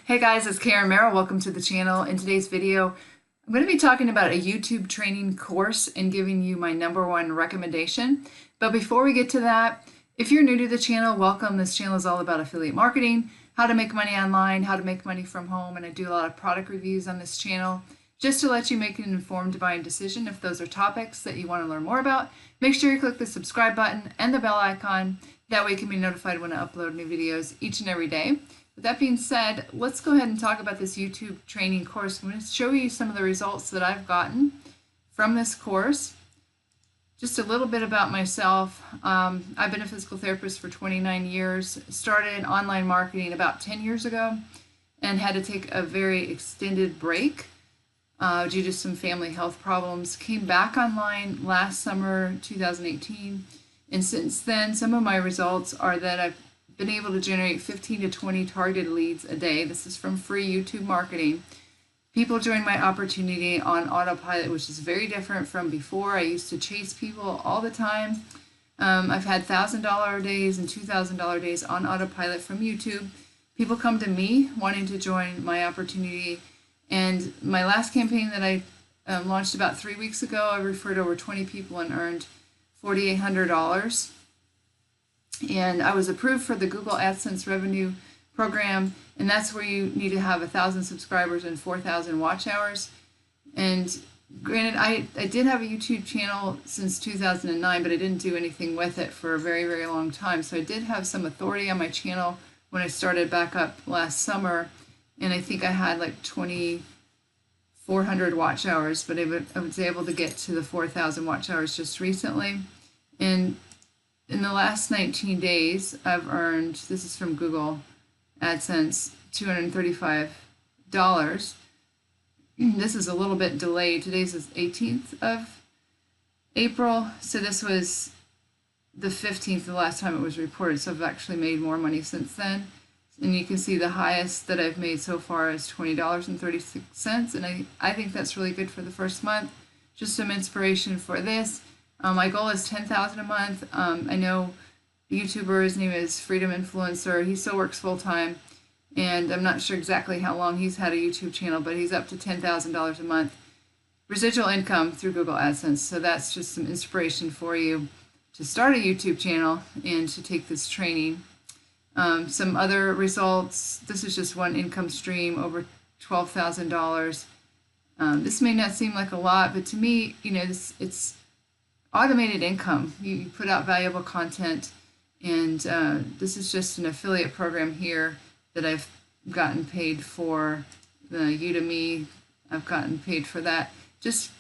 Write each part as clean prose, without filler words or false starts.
Hey guys, it's Karen Merrill. Welcome to the channel. In today's video, I'm going to be talking about a YouTube training course and giving you my #1 recommendation. But before we get to that, if you're new to the channel, welcome. This channel is all about affiliate marketing, how to make money online, how to make money from home, and I do a lot of product reviews on this channel just to let you make an informed buying decision. If those are topics that you want to learn more about, make sure you click the subscribe button and the bell icon. That way you can be notified when I upload new videos each and every day. With that being said, let's go ahead and talk about this YouTube training course. I'm going to show you some of the results that I've gotten from this course. Just a little bit about myself. I've been a physical therapist for 29 years, started online marketing about 10 years ago, and had to take a very extended break due to some family health problems. Came back online last summer, 2018, and since then, some of my results are that I've been able to generate 15 to 20 targeted leads a day. This is from free YouTube marketing. People join my opportunity on autopilot, which is very different from before. I used to chase people all the time. I've had $1,000 days and $2,000 days on autopilot from YouTube. People come to me wanting to join my opportunity. And my last campaign that I launched about 3 weeks ago, I referred over 20 people and earned $4,800. And I was approved for the Google AdSense revenue program, and that's where you need to have 1,000 subscribers and 4,000 watch hours. And granted, I did have a YouTube channel since 2009, but I didn't do anything with it for a very, very long time. So I did have some authority on my channel when I started back up last summer, and I think I had like 2,400 watch hours, but I was able to get to the 4,000 watch hours just recently. And in the last 19 days, I've earned, this is from Google AdSense, $235. This is a little bit delayed. Today's the 18th of April, so this was the 15th, the last time it was reported, so I've actually made more money since then. And you can see the highest that I've made so far is $20.36, and I think that's really good for the first month. Just some inspiration for this. My goal is $10,000 a month. I know a YouTuber, his name is Freedom Influencer. He still works full time, and I'm not sure exactly how long he's had a YouTube channel, but he's up to $10,000 a month residual income through Google AdSense. So that's just some inspiration for you to start a YouTube channel and to take this training. Some other results. This is just one income stream, over $12,000. This may not seem like a lot, but to me, you know, it's automated income. You put out valuable content, and this is just an affiliate program here that I've gotten paid for. The Udemy, I've gotten paid for that, just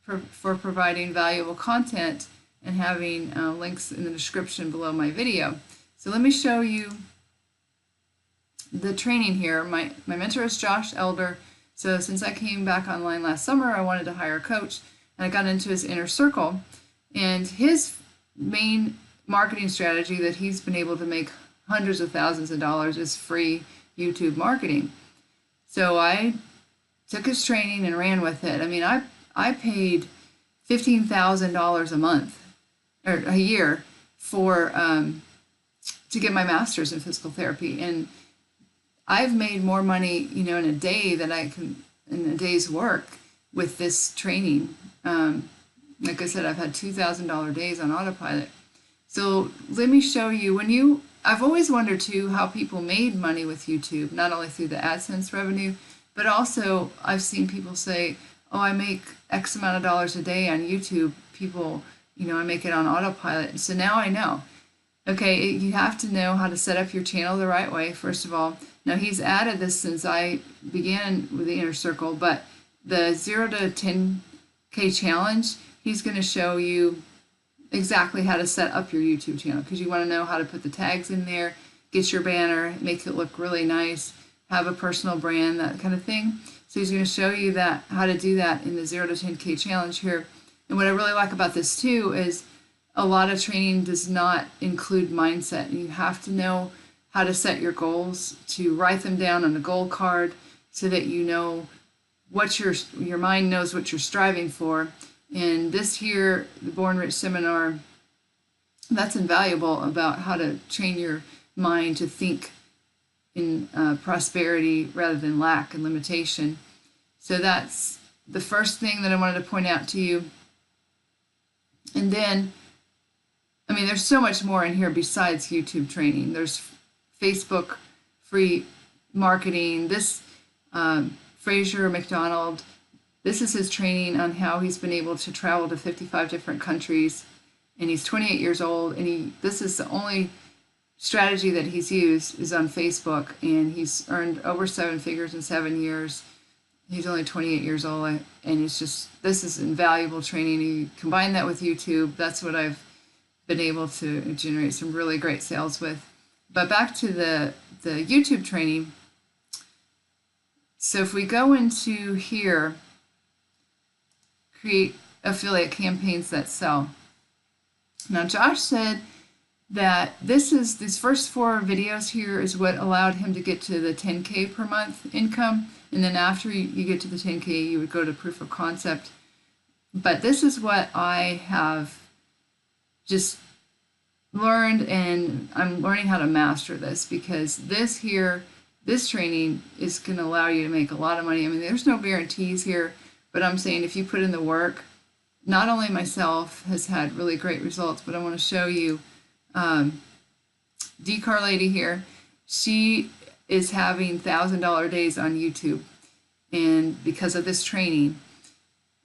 for providing valuable content and having links in the description below my video. So let me show you the training here. My mentor is Josh Elder. So since I came back online last summer, I wanted to hire a coach, and I got into his inner circle. And his main marketing strategy that he's been able to make hundreds of thousands of dollars is free YouTube marketing. So I took his training and ran with it. I mean, I paid $15,000 a month or a year for to get my master's in physical therapy, and I've made more money, you know, in a day than I can in a day's work with this training. Like I said, I've had $2,000 days on autopilot. So let me show you, I've always wondered too how people made money with YouTube, not only through the AdSense revenue, but also I've seen people say, oh, I make X amount of dollars a day on YouTube. People, you know, I make it on autopilot. So now I know. Okay, you have to know how to set up your channel the right way, first of all. Now he's added this since I began with the inner circle, but the 0 to 10K challenge, he's going to show you exactly how to set up your YouTube channel, because you want to know how to put the tags in there, get your banner, make it look really nice, have a personal brand, that kind of thing. So he's going to show you that how to do that in the 0 to 10K challenge here. And what I really like about this too is a lot of training does not include mindset. You have to know how to set your goals, to write them down on a goal card so that you know what your mind knows what you're striving for. And this here, the Born Rich seminar, that's invaluable about how to train your mind to think in prosperity rather than lack and limitation. So that's the first thing that I wanted to point out to you. And then, I mean, there's so much more in here besides YouTube training. There's Facebook free marketing. This Fraser McDonald, this is his training on how he's been able to travel to 55 different countries. And he's 28 years old, and this is the only strategy that he's used is on Facebook, and he's earned over 7 figures in 7 years. He's only 28 years old, and it's just, this is invaluable training. You combine that with YouTube, that's what I've been able to generate some really great sales with. But back to the YouTube training. So if we go into here, create affiliate campaigns that sell. Now Josh said that these first 4 videos here is what allowed him to get to the 10K per month income, and then after you get to the 10K you would go to proof of concept. But this is what I have just learned, and I'm learning how to master this, because this training is going to allow you to make a lot of money. I mean, there's no guarantees here, but I'm saying if you put in the work, not only myself has had really great results, but I want to show you D-Car Lady here. She is having $1,000 days on YouTube, and because of this training.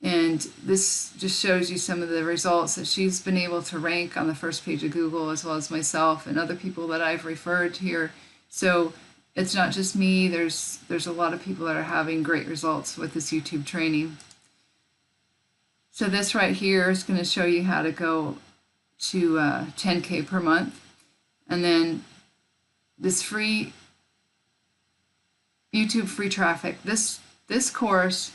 And this just shows you some of the results that she's been able to rank on the first page of Google, as well as myself and other people that I've referred here. So it's not just me, there's a lot of people that are having great results with this YouTube training. So this right here is going to show you how to go to 10K per month. And then this free YouTube free traffic, this course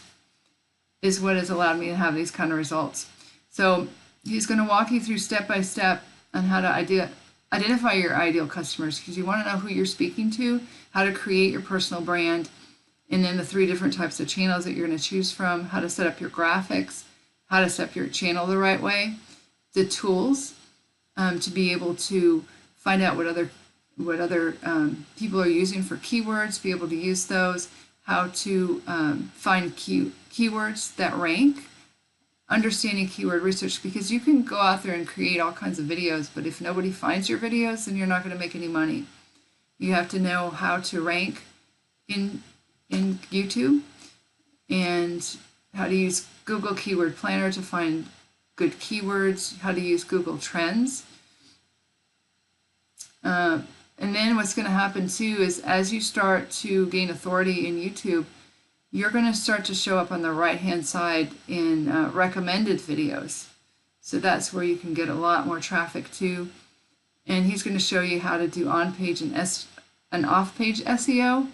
is what has allowed me to have these kind of results. So he's going to walk you through step by step on how to identify your ideal customers, because you want to know who you're speaking to, how to create your personal brand, and then the 3 different types of channels that you're going to choose from, how to set up your graphics, how to set up your channel the right way, the tools to be able to find out what other people are using for keywords, be able to use those, how to find keywords that rank, understanding keyword research, because you can go out there and create all kinds of videos, but if nobody finds your videos, then you're not going to make any money. You have to know how to rank in YouTube, and how to use Google Keyword Planner to find good keywords, how to use Google Trends. And then what's going to happen too is as you start to gain authority in YouTube, you're going to start to show up on the right-hand side in recommended videos. So that's where you can get a lot more traffic too. And he's going to show you how to do on-page and off-page SEO.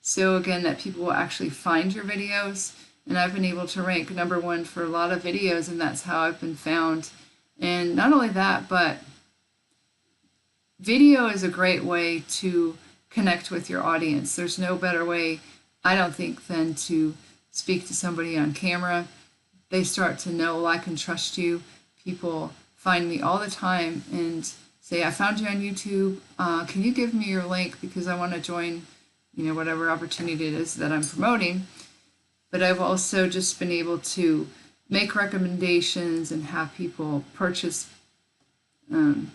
So again, that people will actually find your videos. And I've been able to rank #1 for a lot of videos, and that's how I've been found. And not only that, but video is a great way to connect with your audience. There's no better way, I don't think, than to speak to somebody on camera. They start to know, like, and trust you. People find me all the time and say, I found you on YouTube. Can you give me your link because I want to join, whatever opportunity it is that I'm promoting. But I've also just been able to make recommendations and have people purchase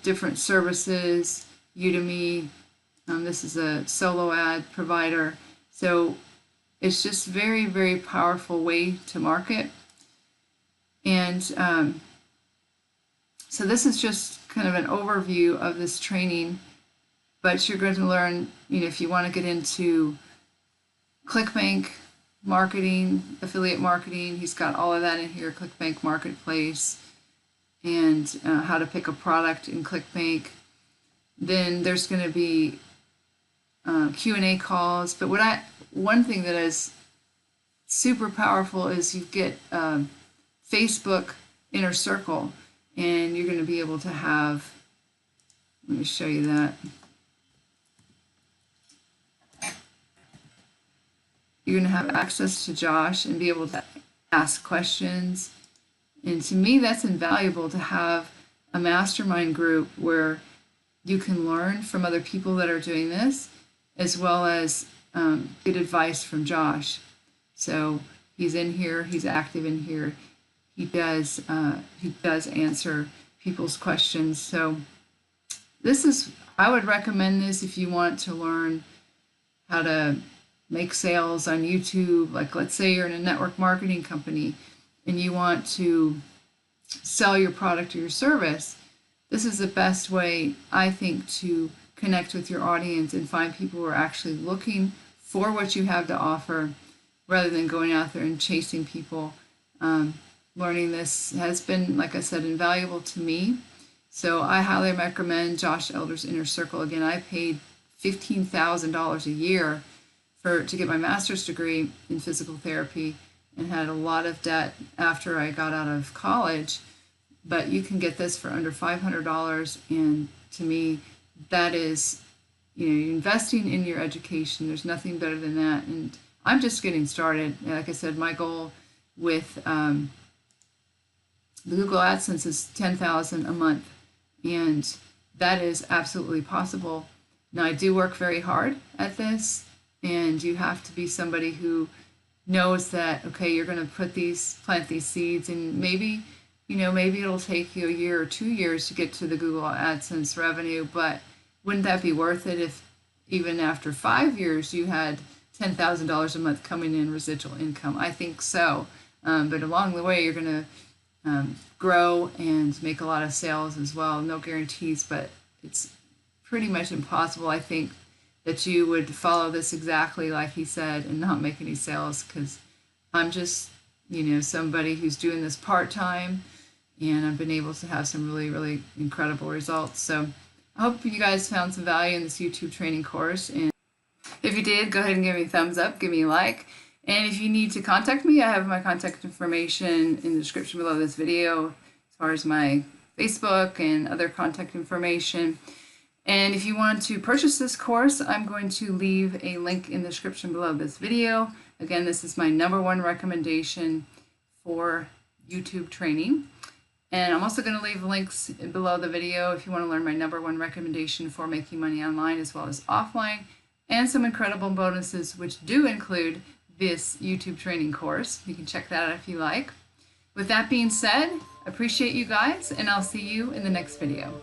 different services. Udemy, this is a solo ad provider. So it's just very, very powerful way to market. And so this is just kind of an overview of this training, but you're going to learn, if you want to get into ClickBank marketing, affiliate marketing, he's got all of that in here, ClickBank Marketplace, and how to pick a product in ClickBank. Then there's going to be Q&A calls. But one thing that is super powerful is you get Facebook Inner Circle, and you're going to be able to have, let me show you that. You're going to have access to Josh and be able to ask questions. And to me, that's invaluable to have a mastermind group where you can learn from other people that are doing this, as well as good advice from Josh. So he's in here, he's active in here. He does answer people's questions. So I would recommend this if you want to learn how to make sales on YouTube. Like, let's say you're in a network marketing company and you want to sell your product or your service. This is the best way, I think, to connect with your audience and find people who are actually looking for what you have to offer rather than going out there and chasing people. Learning this has been, like I said, invaluable to me. So I highly recommend Josh Elder's Inner Circle. Again, I paid $15,000 a year to get my master's degree in physical therapy and had a lot of debt after I got out of college. But you can get this for under $500, and to me, that is, you're investing in your education. There's nothing better than that. And I'm just getting started. Like I said, my goal with the Google AdSense is $10,000 a month, and that is absolutely possible. Now, I do work very hard at this, and you have to be somebody who knows that, okay, you're going to plant these seeds, and maybe it'll take you a year or 2 years to get to the Google AdSense revenue, but wouldn't that be worth it if even after 5 years you had $10,000 a month coming in residual income? I think so. But along the way, you're going to grow and make a lot of sales as well. No guarantees, but it's pretty much impossible, I think, that you would follow this exactly like he said and not make any sales, because I'm just, somebody who's doing this part-time, and I've been able to have some really, really incredible results. So I hope you guys found some value in this YouTube training course. And if you did, go ahead and give me a thumbs up, give me a like. And if you need to contact me, I have my contact information in the description below this video, as far as my Facebook and other contact information. And if you want to purchase this course, I'm going to leave a link in the description below this video. Again, this is my #1 recommendation for YouTube training. And I'm also going to leave links below the video if you want to learn my #1 recommendation for making money online as well as offline, and some incredible bonuses which do include this YouTube training course. You can check that out if you like. With that being said, I appreciate you guys, and I'll see you in the next video.